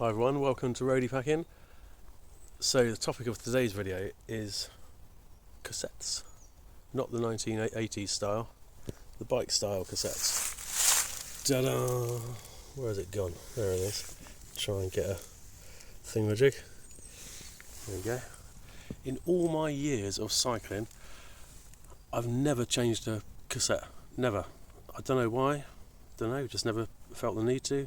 Hi everyone, welcome to Roadie Packing. So the topic of today's video is cassettes, not the 1980s style, the bike style cassettes. Ta-da! Where has it gone? There it is. Try and get a thingamajig. There we go. In all my years of cycling, I've never changed a cassette. Never. I don't know why. Just never felt the need to.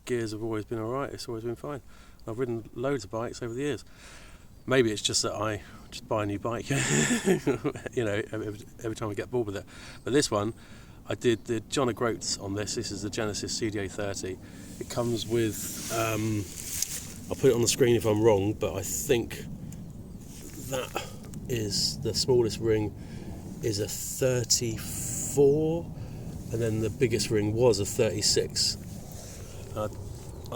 Gears have always been alright, it's always been fine. I've ridden loads of bikes over the years. Maybe it's just that I just buy a new bike, every time I get bored with it. But this one, I did the John O'Groats on this. This is the Genesis CDA30. It comes with, I'll put it on the screen if I'm wrong, but I think that is the smallest ring is a 34. And then the biggest ring was a 36. I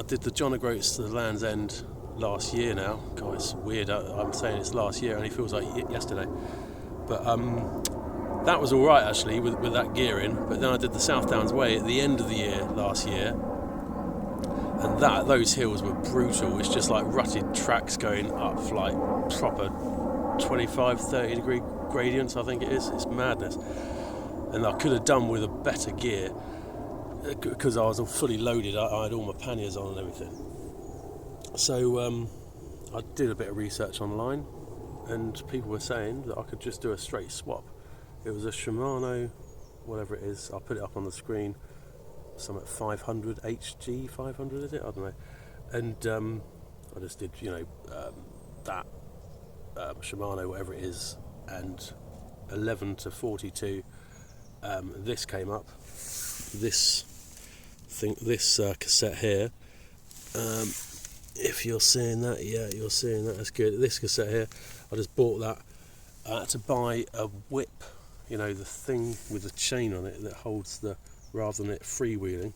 did the John O'Groats to the Land's End last year now. God, it's weird. I'm saying it's last year, and it feels like yesterday. But that was all right actually with that gear in. But then I did the South Downs Way at the end of the year last year, and those hills were brutal. It's just like rutted tracks going up like proper 25-30 degree gradients. I think it is. It's madness. And I could have done with a better gear because I was all fully loaded. I had all my panniers on and everything. So I did a bit of research online, and people were saying that I could just do a straight swap. It was a Shimano, whatever it is. I'll put it up on the screen. Some at 500-HG500 is it? I don't know. And I just did, that Shimano, whatever it is, and 11 to 42. This came up, this cassette here. If you're seeing that, yeah, you're seeing that. That's good. This cassette here, I just bought that. I had to buy a whip, the thing with the chain on it that holds rather than it freewheeling.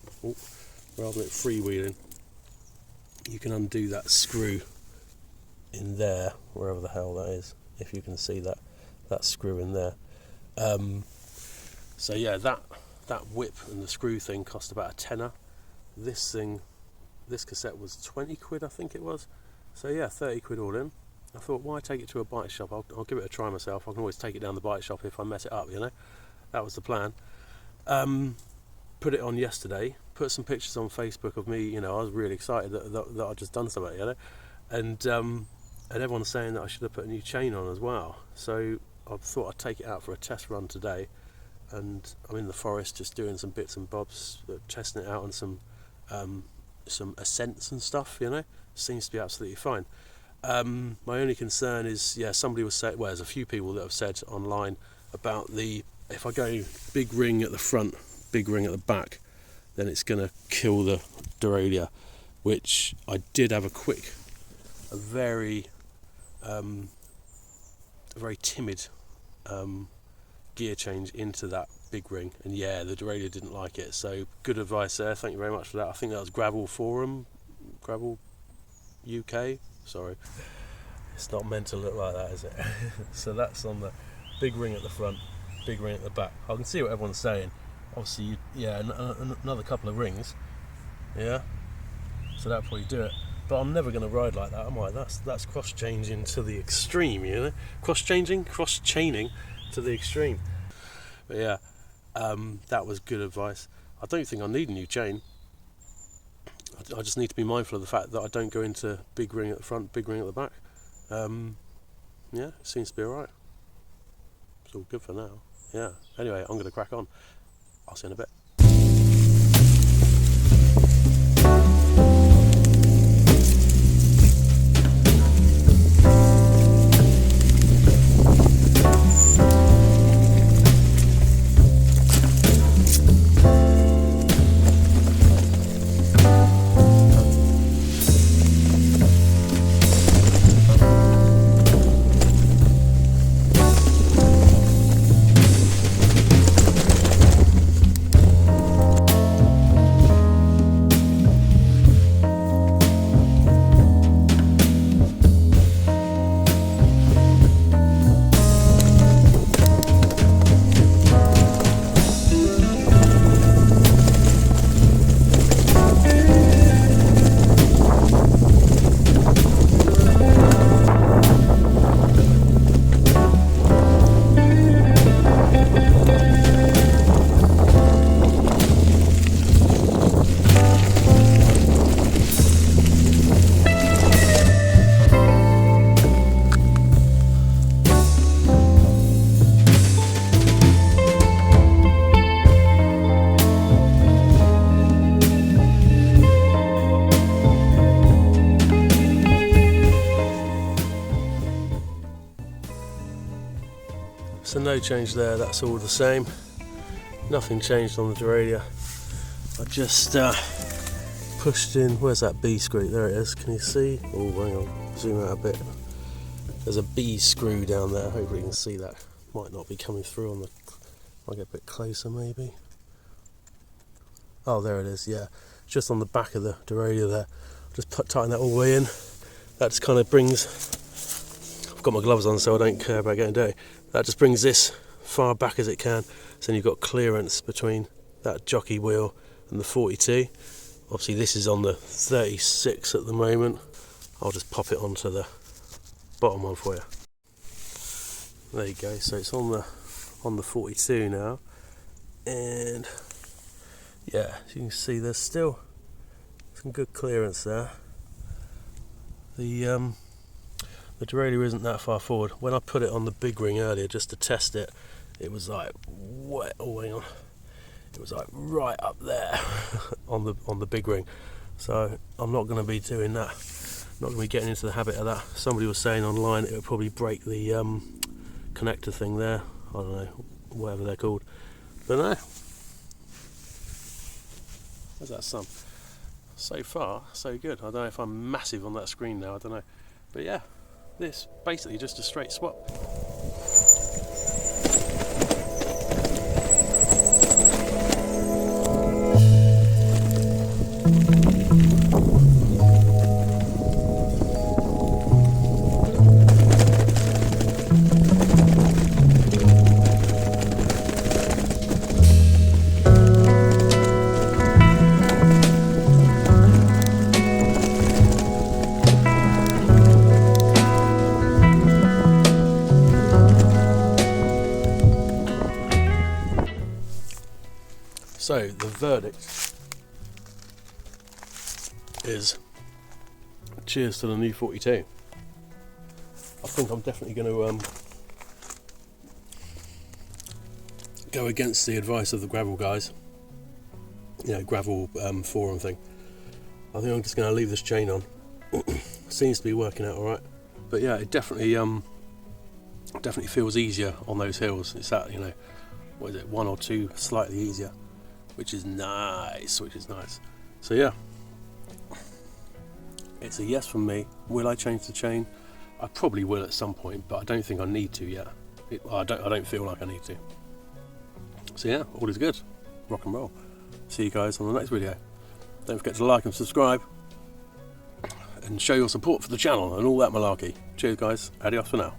You can undo that screw in there, wherever the hell that is. If you can see that screw in there. So yeah, that whip and the screw thing cost about a tenner. This cassette was 20 quid, I think it was. So yeah, 30 quid all in. I thought, why take it to a bike shop? I'll give it a try myself. I can always take it down the bike shop if I mess it up, That was the plan. Put it on yesterday, put some pictures on Facebook of me, I was really excited that I'd just done something, And everyone's saying that I should have put a new chain on as well. So I thought I'd take it out for a test run today. And I'm in the forest just doing some bits and bobs, testing it out on some ascents and stuff, Seems to be absolutely fine. My only concern is, somebody was saying, there's a few people that have said online about if I go big ring at the front, big ring at the back, then it's going to kill the derailleur, which I did have a very timid gear change into that big ring, and the derailleur didn't like it. So good advice there, thank you very much for that. I think that was Gravel UK, sorry, it's not meant to look like that, is it? So that's on the big ring at the front, big ring at the back. I can see what everyone's saying. Obviously another couple of rings, so that'll probably do it. But I'm never going to ride like that, am I? That's cross changing to the extreme, cross chaining to the extreme. But that was good advice. I don't think I need a new chain. I just need to be mindful of the fact that I don't go into big ring at the front, big ring at the back. It seems to be alright. It's all good for now. Anyway, I'm going to crack on. I'll see you in a bit. change there, that's all the same. Nothing changed on the derailleur. I just pushed in, where's that B screw? There it is, can you see? Oh, hang on, zoom out a bit. There's a B screw down there, hopefully you can see that. Might not be coming through on the, I'll get a bit closer maybe. Oh, there it is, yeah. Just on the back of the derailleur there. Just tighten that all the way in. That just kind of brings, I've got my gloves on so I don't care about getting dirty. That just brings this far back as it can. So then you've got clearance between that jockey wheel and the 42. Obviously this is on the 36 at the moment. I'll just pop it onto the bottom one for you. There you go, so it's on the 42 now, and yeah, as you can see there's still some good clearance there. The derailleur isn't that far forward. When I put it on the big ring earlier just to test it, it was like wet. Oh, hang on. It was like right up there on the big ring. So I'm not going to be doing that. Not going to be getting into the habit of that. Somebody was saying online it would probably break the connector thing there. I don't know, whatever they're called. But no. How's that sun? So far, so good. I don't know if I'm massive on that screen now, I don't know. But yeah, this basically just a straight swap. So the verdict is cheers to the new 42. I think I'm definitely going to go against the advice of the gravel guys, you know, gravel forum thing. I think I'm just going to leave this chain on. Seems to be working out alright, but yeah, it definitely feels easier on those hills. It's that, you know, what is it, 1 or 2 slightly easier, which is nice, So yeah, it's a yes from me. Will I change the chain? I probably will at some point, but I don't think I need to yet. I don't feel like I need to. So yeah, all is good. Rock and roll. See you guys on the next video. Don't forget to like and subscribe and show your support for the channel and all that malarkey. Cheers guys, adios for now.